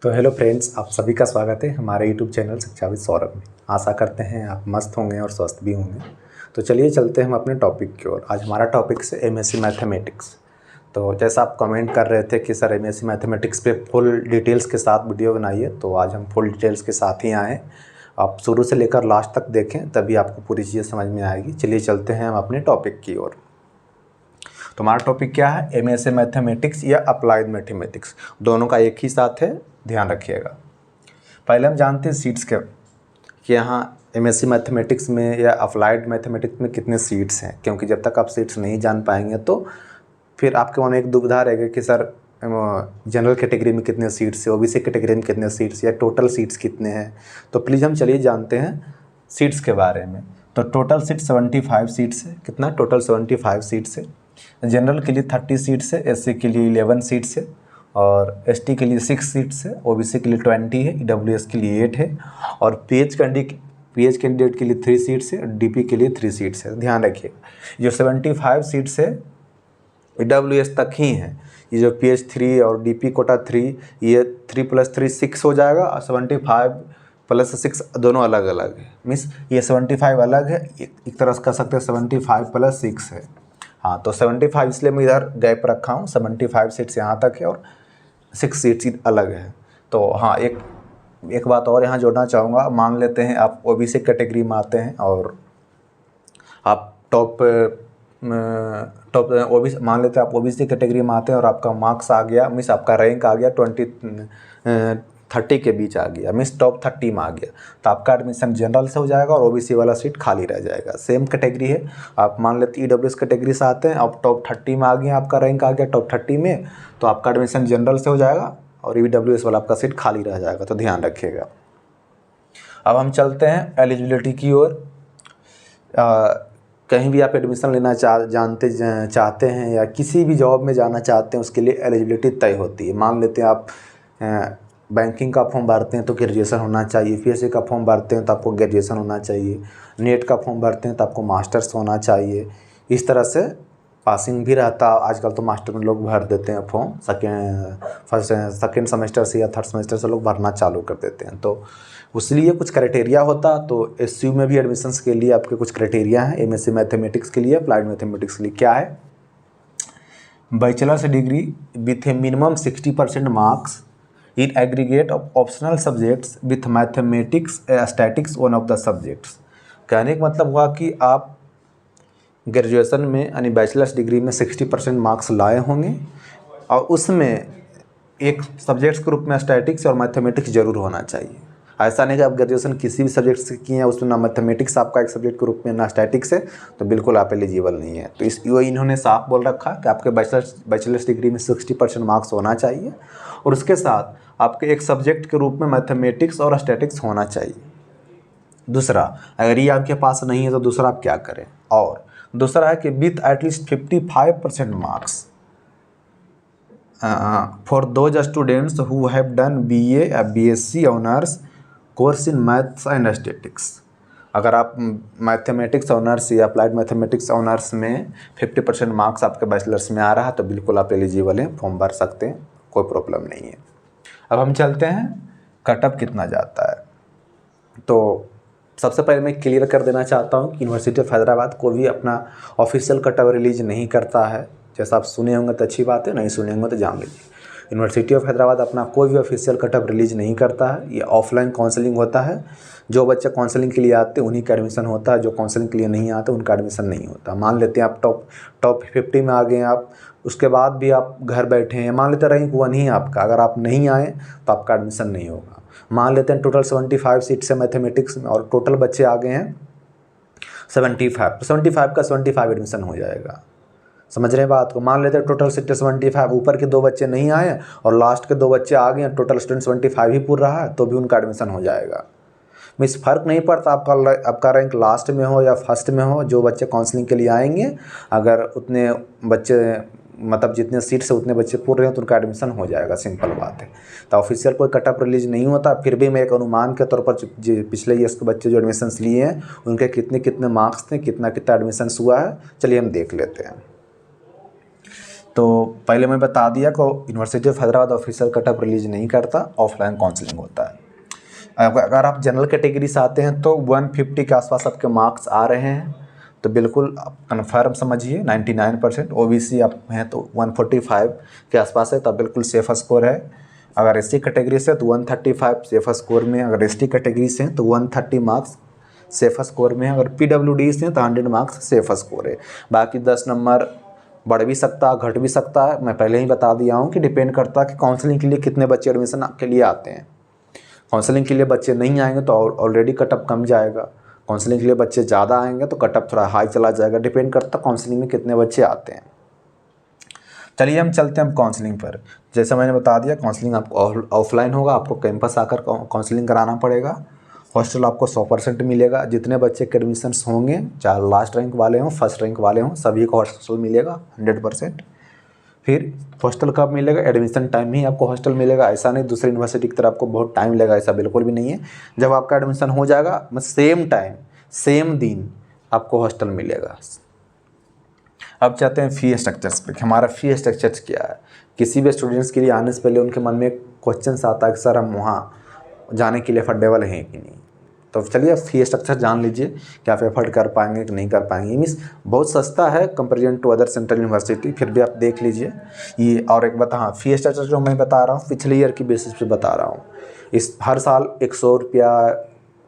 तो hello friends, आप सभी का स्वागत है हमारे यूट्यूब चैनल शिक्षाविद सौरभ में। आशा करते हैं आप मस्त होंगे और स्वस्थ भी होंगे। तो चलिए चलते हैं हम अपने टॉपिक की ओर। आज हमारा टॉपिक है एमएससी मैथमेटिक्स। तो जैसा आप कमेंट कर रहे थे कि सर एमएससी मैथमेटिक्स पे फुल डिटेल्स के साथ वीडियो बनाइए, तो आज हम फुल डिटेल्स के साथ ही आए। आप शुरू से लेकर लास्ट तक देखें, तभी आपको पूरी चीज़ें समझ में आएगी। चलिए चलते हैं हम अपने टॉपिक की ओर। तो हमारा टॉपिक क्या है? एमएससी मैथमेटिक्स या अप्लाइड मैथमेटिक्स, दोनों का एक ही साथ है, ध्यान रखिएगा। पहले हम जानते हैं सीट्स के कि यहाँ एमएससी मैथमेटिक्स में या अप्लाइड मैथमेटिक्स में कितने सीट्स हैं, क्योंकि जब तक आप सीट्स नहीं जान पाएंगे तो फिर आपके मन में एक दुविधा रहेगी कि सर जनरल कैटेगरी में कितने सीट्स है, ओबीसी कैटेगरी में कितने सीट्स या टोटल सीट्स कितने हैं। तो प्लीज़ हम चलिए जानते हैं सीट्स के बारे में। तो टोटल सीट 75 सीट्स है। कितना? टोटल 75 सीट्स है। जनरल के लिए 30 सीट्स है, एससी के लिए 11 सीट्स है, और एसटी के लिए 6 सीट्स है, ओबीसी के लिए 20 है, ईडब्ल्यूएस के लिए 8 है, और पीएच कैंडिडेट के लिए 3 सीट्स है, डीपी के लिए 3 सीट्स है। ध्यान रखिएगा, जो 75 सीट्स है ईडब्ल्यूएस तक ही है। ये जो पीएच 3 और डीपी कोटा 3, ये 3 + 3 6 हो जाएगा, और 75 + 6 दोनों अलग अलग है। मीन्स ये 75 अलग है, एक तरह से कह सकते हैं 75 + 6 है। हाँ, तो 75 इसलिए मैं इधर गैप रखा हूँ, 75 सीट्स यहाँ तक है और 6 सीट्स अलग है। तो हाँ, एक बात और यहाँ जोड़ना चाहूँगा। मान लेते हैं आप ओबीसी कैटेगरी में आते हैं और आप ओबीसी मान लेते हैं आप ओबीसी कैटेगरी में आते हैं और आपका मार्क्स आ गया, मीन्स आपका रैंक आ गया 30 के बीच आ गया, मीन्स टॉप 30 में आ गया, तो आपका एडमिशन जनरल से हो जाएगा और ओबीसी वाला सीट खाली रह जाएगा। सेम कैटेगरी है। आप मान लेते ईडब्ल्यूएस कैटेगरी से आते हैं, आप टॉप 30 में आ गए, आपका रैंक आ गया टॉप 30 में, तो आपका एडमिशन जनरल से हो जाएगा और ईडब्ल्यूएस वाला आपका सीट खाली रह जाएगा। तो ध्यान रखिएगा। अब हम चलते हैं एलिजिबिलिटी की ओर। कहीं भी आप एडमिशन लेना चाहते हैं या किसी भी जॉब में जाना चाहते हैं, उसके लिए एलिजिबिलिटी तय होती है। मान लेते हैं आप बैंकिंग का फॉर्म भरते हैं तो ग्रेजुएशन होना चाहिए, यूपीएससी का फॉर्म भरते हैं तो आपको ग्रेजुएशन होना चाहिए, नेट का फॉर्म भरते हैं तो आपको मास्टर्स होना चाहिए। इस तरह से पासिंग भी रहता। आजकल तो मास्टर में लोग भर देते हैं फॉर्म, सेकेंड सेमेस्टर से या थर्ड सेमेस्टर से लोग भरना चालू कर देते हैं। तो उसलिए कुछ क्राइटेरिया होता। तो एसयू में भी एडमिशन्स के लिए आपके कुछ क्राइटेरिया हैं। एमएससी मैथमेटिक्स के लिए, अप्लाइड मैथमेटिक्स के लिए क्या है? Bachelors degree with A minimum 60% marks in aggregate of optional subjects with mathematics statics one of the subjects. कहने का मतलब हुआ कि आप ग्रेजुएशन में यानी बैचलर्स डिग्री में 60% मार्क्स लाए होंगे और उसमें एक सब्जेक्ट्स के रूप में स्टैटिक्स और मैथमेटिक्स जरूर होना चाहिए। ऐसा नहीं कि आप ग्रेजुएशन किसी भी सब्जेक्ट से किए हैं, उसमें ना मैथमेटिक्स आपका एक सब्जेक्ट के रूप में ना स्टैटिक्स है, तो बिल्कुल आप एलिजिबल नहीं है। तो इन्होंने साफ बोल रखा कि आपके बैचलर्स डिग्री में 60% मार्क्स होना चाहिए और उसके साथ आपके एक सब्जेक्ट के रूप में मैथमेटिक्स और स्टैटिक्स होना चाहिए। दूसरा, अगर ये आपके पास नहीं है तो दूसरा आप क्या करें? और दूसरा है कि with at least 55% marks for those students who have done BA या BSc honours course in maths and statics. अगर आप मैथमेटिक्स ऑनर्स या अप्लाइड मैथमेटिक्स ऑनर्स में 50% मार्क्स आपके बैचलर्स में आ रहा है तो बिल्कुल आप एलिजिबल हैं, फॉर्म भर सकते हैं, कोई प्रॉब्लम नहीं है। अब हम चलते हैं कटअप कितना जाता है। तो सबसे पहले मैं क्लियर कर देना चाहता हूँ कि यूनिवर्सिटी ऑफ हैदराबाद को भी अपना ऑफिशियल कटअप रिलीज नहीं करता है। जैसा आप सुने होंगे तो अच्छी बात है, नहीं सुने होंगे तो जान लीजिए। यूनिवर्सिटी ऑफ हैदराबाद अपना कोई भी ऑफिशियल कटअप रिलीज नहीं करता है। ये ऑफलाइन काउंसलिंग होता है। जो बच्चे काउंसलिंग के लिए आते हैं उन्हीं का एडमिशन होता है, जो काउंसलिंग के लिए नहीं आते उनका एडमिशन नहीं होता। मान लेते हैं आप टॉप 50 में आ गए आप, उसके बाद भी आप घर बैठे हैं, मान लेते रैंक 1 ही आपका, अगर आप नहीं आए तो आपका एडमिशन नहीं होगा। मान लेते हैं टोटल 75 सीट्स है मैथमेटिक्स में और टोटल बच्चे आ गए हैं 75, तो 75 का 75 एडमिशन हो जाएगा। समझ रहे हैं बात को? मान लेते हैं टोटल सीट 75, ऊपर के 2 बच्चे नहीं आए और लास्ट के 2 बच्चे आ गए, टोटल स्टूडेंट 75 ही पूरा रहा तो भी उनका एडमिशन हो जाएगा। मीन्स फ़र्क नहीं पड़ता आपका रैंक लास्ट में हो या फर्स्ट में हो, जो बच्चे काउंसलिंग के लिए आएंगे अगर उतने बच्चे मतलब जितने सीट से उतने बच्चे पूरे हैं तो उनका एडमिशन हो जाएगा। सिंपल बात है। तो ऑफिशियल कोई कटअप रिलीज नहीं होता, फिर भी मैं एक अनुमान के तौर पर पिछले ईयर्स के बच्चे जो एडमिशन्स लिए हैं उनके कितने मार्क्स थे, कितना एडमिशन्स हुआ है, चलिए हम देख लेते हैं। तो पहले मैं बता दिया को university of Hyderabad official cut off release नहीं करता, ऑफलाइन काउंसलिंग होता है। अगर आप जनरल कैटेगरी से आते हैं तो 150 के आसपास आपके मार्क्स आ रहे हैं तो बिल्कुल आप कन्फर्म समझिए 99%। ओबीसी आप हैं तो 145 के आसपास है, तब बिल्कुल सेफ स्कोर है। अगर एसटी कैटेगरी से तो 135 सेफ स्कोर में, अगर एसटी कैटेगरी से हैं तो 130 मार्क्स सेफ स्कोर में है, अगर पीडब्ल्यूडी से हैं तो 100 मार्क्स सेफ स्कोर है। बाकी 10 नंबर बढ़ भी सकता है, घट भी सकता है। मैं पहले ही बता दिया हूँ कि डिपेंड करता है कि काउंसलिंग के लिए कितने बच्चे एडमिशन के लिए आते हैं। काउंसलिंग के लिए बच्चे नहीं आएंगे तो ऑलरेडी कटअप कम जाएगा, काउंसलिंग के लिए बच्चे ज़्यादा आएंगे तो कटअप थोड़ा हाई चला जाएगा। डिपेंड करता है काउंसलिंग में कितने बच्चे आते हैं। चलिए हम चलते हैं काउंसलिंग पर। जैसा मैंने बता दिया काउंसलिंग आपको ऑफलाइन होगा, आपको कैंपस आकर काउंसलिंग कराना पड़ेगा। हॉस्टल आपको 100% मिलेगा। जितने बच्चे के एडमिशन्स होंगे, चाहे लास्ट रैंक वाले हों फर्स्ट रैंक वाले हों, सभी को हॉस्टल मिलेगा 100%। फिर हॉस्टल कब मिलेगा? एडमिशन टाइम में ही आपको हॉस्टल मिलेगा। ऐसा नहीं दूसरी यूनिवर्सिटी की तरह आपको बहुत टाइम लगेगा, ऐसा बिल्कुल भी नहीं है। जब आपका एडमिशन हो जाएगा सेम टाइम सेम दिन आपको हॉस्टल मिलेगा। अब चाहते हैं फ़ी स्ट्रक्चर्स पे। हमारा फ़ी स्ट्रक्चर्स क्या है? किसी भी स्टूडेंट्स के लिए आने से पहले उनके मन में क्वेश्चन आता है कि सर हम वहाँ जाने के लिए अफोर्डेबल हैं कि नहीं। तो चलिए फ़ी स्ट्रक्चर जान लीजिए कि आप एफर्ड कर पाएंगे कि नहीं कर पाएंगे। मीन्स बहुत सस्ता है comparison to other central university, फिर भी आप देख लीजिए ये। और एक बात, हाँ, फ़ी स्ट्रक्चर जो मैं बता रहा हूँ पिछले ईयर की बेसिस पे बता रहा हूँ। इस हर साल 100 रुपया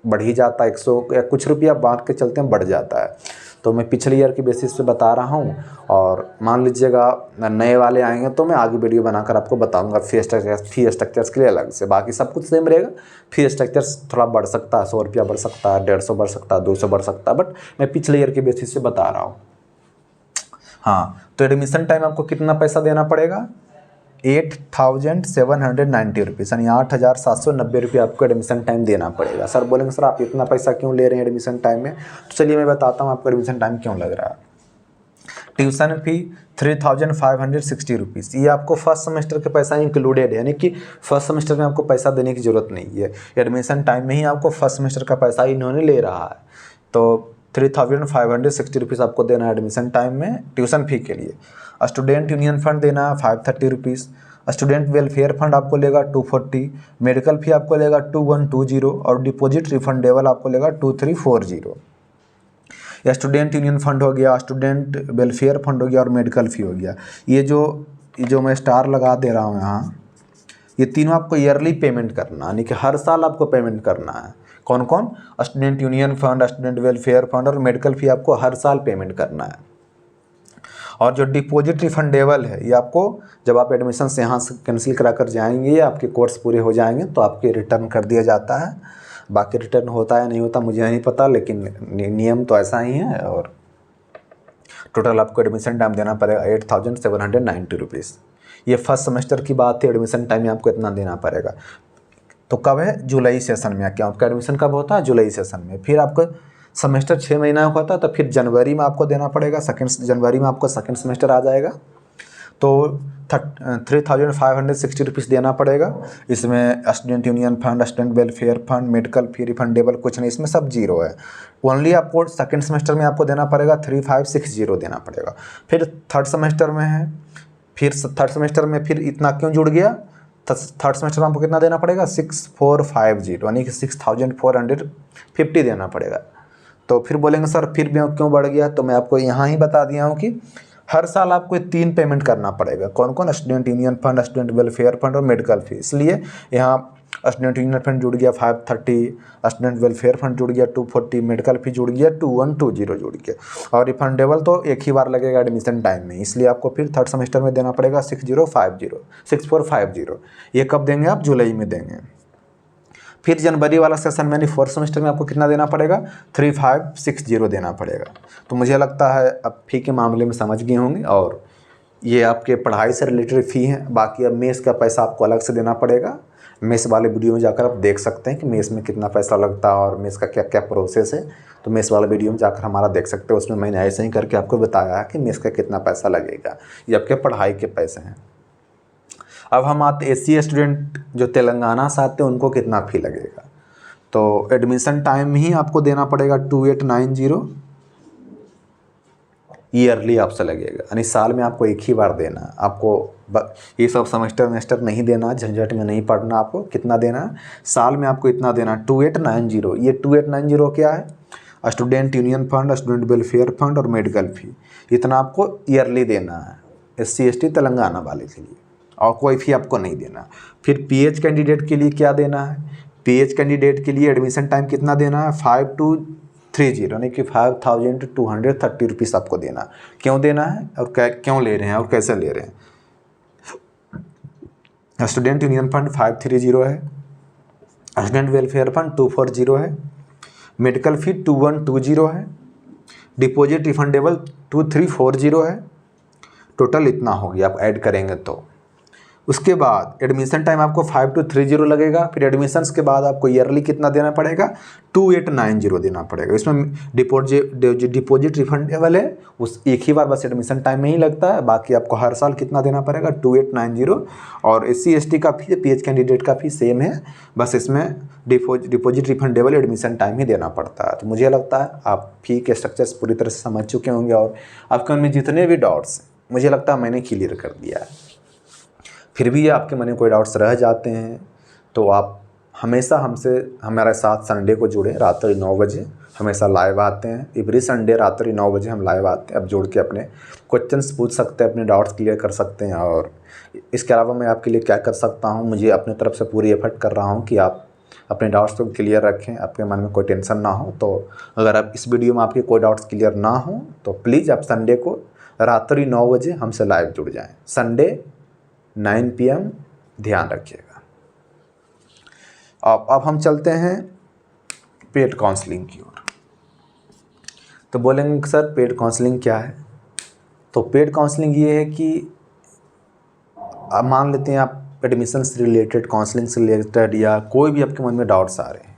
बढ़ ही जाता है, 100 या कुछ रुपया बांट के चलते हैं बढ़ जाता है। तो मैं पिछले ईयर की बेसिस पे बता रहा हूँ। और मान लीजिएगा नए वाले आएंगे तो मैं आगे वीडियो बनाकर आपको बताऊंगा फ़ी स्ट्रक्चर्स के लिए अलग से। बाकी सब कुछ सेम रहेगा, फ़ी स्ट्रक्चर्स थोड़ा बढ़ सकता है, 100 रुपया बढ़ सकता है, 150 बढ़ सकता है, 200 बढ़ सकता है, बट मैं पिछले ईयर के बेसिस पे बता रहा हूँ। हाँ, तो एडमिशन टाइम आपको कितना पैसा देना पड़ेगा? 8,790 रुपीज़, यानी 8,790 रुपये आपको एडमिशन टाइम देना पड़ेगा। सर बोलेंगे सर आप इतना पैसा क्यों ले रहे हैं एडमिशन टाइम में? तो चलिए मैं बताता हूँ आपको एडमिशन टाइम क्यों लग रहा है। ट्यूशन फी 3,560 रुपीज़, ये आपको फर्स्ट सेमेस्टर के पैसा इंक्लूडेड है, यानी कि फर्स्ट सेमेस्टर में आपको पैसा देने की ज़रूरत नहीं है। एडमिशन टाइम में ही आपको फर्स्ट सेमेस्टर का पैसा इन्होंने ले रहा है। तो 3,560 रुपीज़ आपको देना है एडमिशन टाइम में ट्यूशन फ़ी के लिए। स्टूडेंट यूनियन फंड देना है 530 रुपीज़। स्टूडेंट वेलफेयर फंड आपको लेगा 240। मेडिकल फ़ी आपको लेगा 2120 और डिपॉजिट रिफंडेबल आपको लेगा 2340। या स्टूडेंट यूनियन फंड हो गया, स्टूडेंट वेलफेयर फंड हो गया और मेडिकल फ़ी हो गया। ये जो मैं स्टार लगा दे रहा हूँ यहाँ, ये तीनों आपको ईयरली पेमेंट करना, यानी कि हर साल आपको पेमेंट करना है। कौन कौन? Student union fund, student welfare fund और मेडिकल फ़ी आपको हर साल पेमेंट करना है। और जो डिपॉजिट रिफंडेबल है ये आपको जब आप एडमिशन से यहाँ से कैंसिल करा कर जाएंगे, आपके कोर्स पूरे हो जाएंगे तो आपके रिटर्न कर दिया जाता है। बाकी रिटर्न होता है नहीं होता मुझे नहीं पता, लेकिन नियम तो ऐसा ही है। और टोटल आपको एडमिशन टाइम देना पड़ेगा 8,790 रुपीज़। ये फर्स्ट सेमेस्टर की बात है, एडमिशन टाइम में आपको इतना देना पड़ेगा। तो कब है? जुलाई सेशन में। क्या आपका एडमिशन कब होता है? जुलाई सेशन में। फिर आपका सेमेस्टर 6 महीना होता है तो फिर जनवरी में आपको देना पड़ेगा। जनवरी में आपको सेकंड सेमेस्टर आ जाएगा तो 3,560 रुपीज़ देना पड़ेगा। इसमें student union fund, student welfare fund, medical fee refundable कुछ नहीं, इसमें सब जीरो है। ओनली आपको सेकंड सेमेस्टर में आपको देना पड़ेगा 3,560 देना पड़ेगा। फिर थर्ड सेमेस्टर में है, फिर थर्ड सेमेस्टर में फिर इतना क्यों जुड़ गया? थर्ड सेमेस्टर में आपको कितना देना पड़ेगा? 6,450, यानी कि 6,450 देना पड़ेगा। तो फिर बोलेंगे सर फिर भी क्यों बढ़ गया? तो मैं आपको यहाँ ही बता दिया हूँ कि हर साल आपको 3 पेमेंट करना पड़ेगा। कौन कौन? Student union fund, student welfare fund और मेडिकल फी। इसलिए यहाँ स्टूडेंट यूनियन फंड जुड़ गया 530, स्टूडेंट वेलफेयर फंड जुड़ गया 240, मेडिकल फी जुड़ गया 2120 जुड़ गया। और रिफंडेबल तो एक ही बार लगेगा एडमिशन टाइम में, इसलिए आपको फिर थर्ड सेमेस्टर में देना पड़ेगा 6450। ये कब देंगे आप? जुलाई में देंगे। फिर जनवरी वाला सेशन में यानी फोर्थ सेमेस्टर में आपको कितना देना पड़ेगा? 3,560 देना पड़ेगा। तो मुझे लगता है अब फ़ी के मामले में समझ गए होंगे। और ये आपके पढ़ाई से रिलेटेड फ़ी है। बाकी अब मेस का पैसा आपको अलग से देना पड़ेगा। मेस वाले वीडियो में जाकर आप देख सकते हैं कि मेस में कितना पैसा लगता है और मेस का क्या क्या प्रोसेस है। तो मेस वाला वीडियो में जाकर हमारा देख सकते हैं, उसमें मैंने ऐसे ही करके आपको बताया है कि मेस का कितना पैसा लगेगा। ये आपके पढ़ाई के पैसे हैं। अब हम आते एससी स्टूडेंट जो तेलंगाना से आते हैं उनको कितना फ़ी लगेगा। तो एडमिशन टाइम ही आपको देना पड़ेगा 2,890। ईयरली आपसे लगेगा, यानी साल में आपको एक ही बार देना है। आपको ये सब सेमेस्टर नहीं देना, झंझट में नहीं पड़ना। आपको कितना देना है साल में, आपको इतना देना 2890। ये 2890 क्या है? Student union fund, student welfare fund और मेडिकल फ़ी, इतना आपको ईयरली देना है SC ST तेलंगाना वाले के लिए, और कोई फ़ी आपको नहीं देना। फिर PH कैंडिडेट के लिए क्या देना है? PH कैंडिडेट के लिए एडमिशन टाइम कितना देना है? 5230, यानी कि 5230 रुपीज़ आपको देना। क्यों देना है और क्यों ले रहे हैं और कैसे ले रहे हैं? स्टूडेंट यूनियन फंड 530 है, स्टूडेंट वेलफेयर फंड 240 है, मेडिकल फ़ी 2120 है, डिपॉजिट रिफंडेबल 2340 है। टोटल इतना हो गया आप ऐड करेंगे तो। उसके बाद एडमिशन टाइम आपको 5230 लगेगा। फिर एडमिशन्स के बाद आपको ईयरली कितना देना पड़ेगा? 2890 देना पड़ेगा। इसमें डिपॉजिट रिफंडेबल है, उस एक ही बार बस एडमिशन टाइम में ही लगता है, बाकी आपको हर साल कितना देना पड़ेगा? 2890। और SC ST का फी, PH कैंडिडेट का फी सेम है, बस इसमें डिपॉजिट रिफंडेबल एडमिशन टाइम ही देना पड़ता है। तो मुझे लगता है आप फ़ी के स्ट्रक्चर्स पूरी तरह से समझ चुके होंगे, और आपके मन में जितने भी डाउट्स मुझे लगता है मैंने क्लियर कर दिया है। फिर भी आपके मन में कोई डाउट्स रह जाते हैं तो आप हमेशा हमसे हमारे साथ संडे को जुड़े, रात्रि 9 बजे हमेशा लाइव आते हैं। एवरी संडे रात्रि 9 बजे हम लाइव आते हैं। आप जुड़ के अपने क्वेश्चंस पूछ सकते हैं, अपने डाउट्स क्लियर कर सकते हैं। और इसके अलावा मैं आपके लिए क्या कर सकता हूँ, मुझे अपने तरफ से पूरी एफर्ट कर रहा हूँ कि आप अपने डाउट्स को क्लियर रखें, आपके मन में कोई टेंशन ना हो। तो अगर आप इस वीडियो में आपके कोई डाउट्स क्लियर ना हो तो प्लीज़ आप संडे को रात्रि 9 बजे हमसे लाइव जुड़ जाएँ। संडे 9 PM ध्यान रखिएगा। अब हम चलते हैं पेड काउंसलिंग की ओर। तो बोलेंगे सर पेड काउंसलिंग क्या है? तो पेड काउंसलिंग ये है कि अब मान लेते हैं आप एडमिशन से रिलेटेड, काउंसलिंग से रिलेटेड, या कोई भी आपके मन में डाउट्स आ रहे हैं,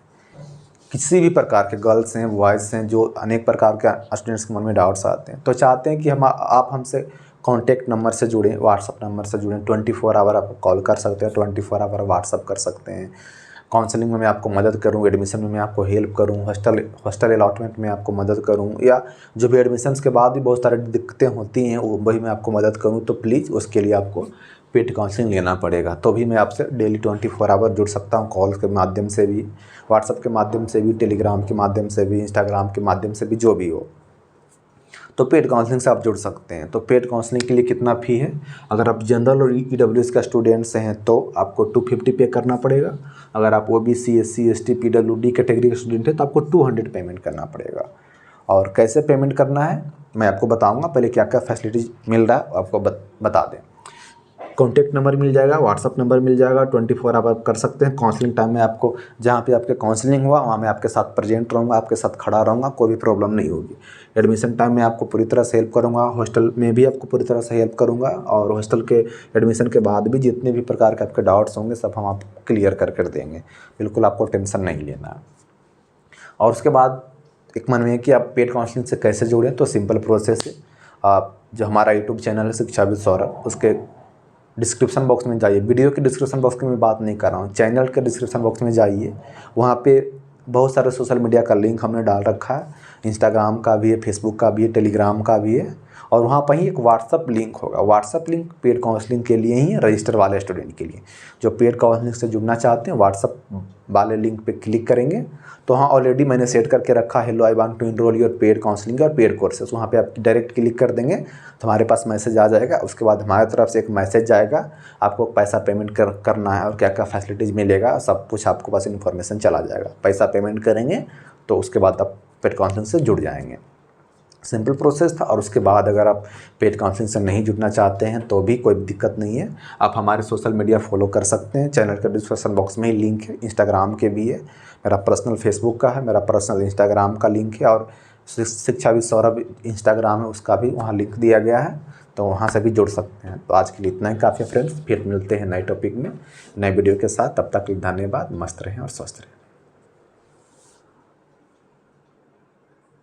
किसी भी प्रकार के, गर्ल्स हैं बॉयज़ हैं, जो अनेक प्रकार के स्टूडेंट्स के मन में डाउट्स आते हैं, तो चाहते हैं कि आप हमसे कॉन्टैक्ट नंबर से जुड़ें, व्हाट्सअप नंबर से जुड़ें। 24 आवर आप कॉल कर सकते हैं, 24 आवर व्हाट्सअप कर सकते हैं। काउंसलिंग में मैं आपको मदद करूं, एडमिशन में मैं आपको हेल्प करूं, हॉस्टल अलॉटमेंट में आपको मदद करूं, या जो भी एडमिशन्स के बाद भी बहुत सारी दिक्कतें होती हैं वही मैं आपको मदद करूं। तो प्लीज़ उसके लिए आपको पेड काउंसलिंग लेना पड़ेगा। तो भी मैं आपसे डेली 24 आवर जुड़ सकता हूँ, कॉल के माध्यम से भी, व्हाट्सअप के माध्यम से भी, टेलीग्राम के माध्यम से भी, इंस्टाग्राम के माध्यम से भी, जो भी हो। तो पेड काउंसलिंग से आप जुड़ सकते हैं। तो पेड काउंसलिंग के लिए कितना फ़ी है? अगर आप जनरल और EWS का स्टूडेंट्स हैं तो आपको 250 पे करना पड़ेगा। अगर आप OBC SC ST PWD category के स्टूडेंट हैं तो आपको 200 पेमेंट करना पड़ेगा। और कैसे पेमेंट करना है मैं आपको बताऊंगा। पहले क्या क्या फैसिलिटीज़ मिल रहा है आपको बता दें। कॉन्टैक्ट नंबर मिल जाएगा, व्हाट्सअप नंबर मिल जाएगा, 24 आवर कर सकते हैं। काउंसलिंग टाइम में आपको जहाँ पे आपके काउंसलिंग हुआ वहाँ मैं आपके साथ प्रेजेंट रहूँगा, आपके साथ खड़ा रहूँगा, कोई भी प्रॉब्लम नहीं होगी। एडमिशन टाइम में आपको पूरी तरह से हेल्प करूँगा, हॉस्टल में भी आपको पूरी तरह से हेल्प करूँगा, और हॉस्टल के एडमिशन के बाद भी जितने भी प्रकार के आपके डाउट्स होंगे सब हम आपको क्लियर कर देंगे। बिल्कुल आपको टेंशन नहीं लेना है। और उसके बाद एक मन में है कि आप पेड काउंसलिंग से कैसे जुड़ें, तो सिंपल प्रोसेस है। आप जो हमारा यूट्यूब चैनल है शिक्षाविद सौरभ, उसके डिस्क्रिप्शन बॉक्स में जाइए। वीडियो के डिस्क्रिप्शन बॉक्स की मैं बात नहीं कर रहा हूँ, चैनल के डिस्क्रिप्शन बॉक्स में जाइए। वहाँ पे बहुत सारे सोशल मीडिया का लिंक हमने डाल रखा है, इंस्टाग्राम का भी है, फेसबुक का भी है, टेलीग्राम का भी है, और वहाँ पर ही एक व्हाट्सअप लिंक होगा। व्हाट्सअप लिंक पेड काउंसलिंग के लिए ही है, रजिस्टर वाले स्टूडेंट के लिए। जो पेड काउंसलिंग से जुड़ना चाहते हैं व्हाट्सअप वाले लिंक पे क्लिक करेंगे तो हाँ ऑलरेडी मैंने सेट करके रखा है, hello I want to enrol your paid counselling और पेड कोर्सेस। वहाँ पे आप डायरेक्ट क्लिक कर देंगे तो हमारे पास मैसेज आ जाएगा। उसके बाद हमारे तरफ से एक मैसेज जाएगा, आपको पैसा पेमेंट करना है और क्या क्या फैसिलिटीज़ मिलेगा सब कुछ आपको पास इन्फॉर्मेशन चला जाएगा। पैसा पेमेंट करेंगे तो उसके बाद आप पेड काउंसलिंग से जुड़ जाएंगे। सिंपल प्रोसेस था। और उसके बाद अगर आप पेड काउंसलिंग से नहीं जुड़ना चाहते हैं तो भी कोई दिक्कत नहीं है, आप हमारे सोशल मीडिया फॉलो कर सकते हैं। चैनल के डिस्क्रिप्शन बॉक्स में ही लिंक है, इंस्टाग्राम के भी है, मेरा पर्सनल फेसबुक का है, मेरा पर्सनल इंस्टाग्राम का लिंक है, और शिक्षाविद सौरभ इंस्टाग्राम है उसका भी वहाँ लिंक दिया गया है, तो वहाँ से भी जुड़ सकते हैं। तो आज के लिए इतना ही काफ़ी फ्रेंड्स, फिर मिलते हैं नए टॉपिक में नए वीडियो के साथ। तब तक धन्यवाद, मस्त रहें और स्वस्थ रहें।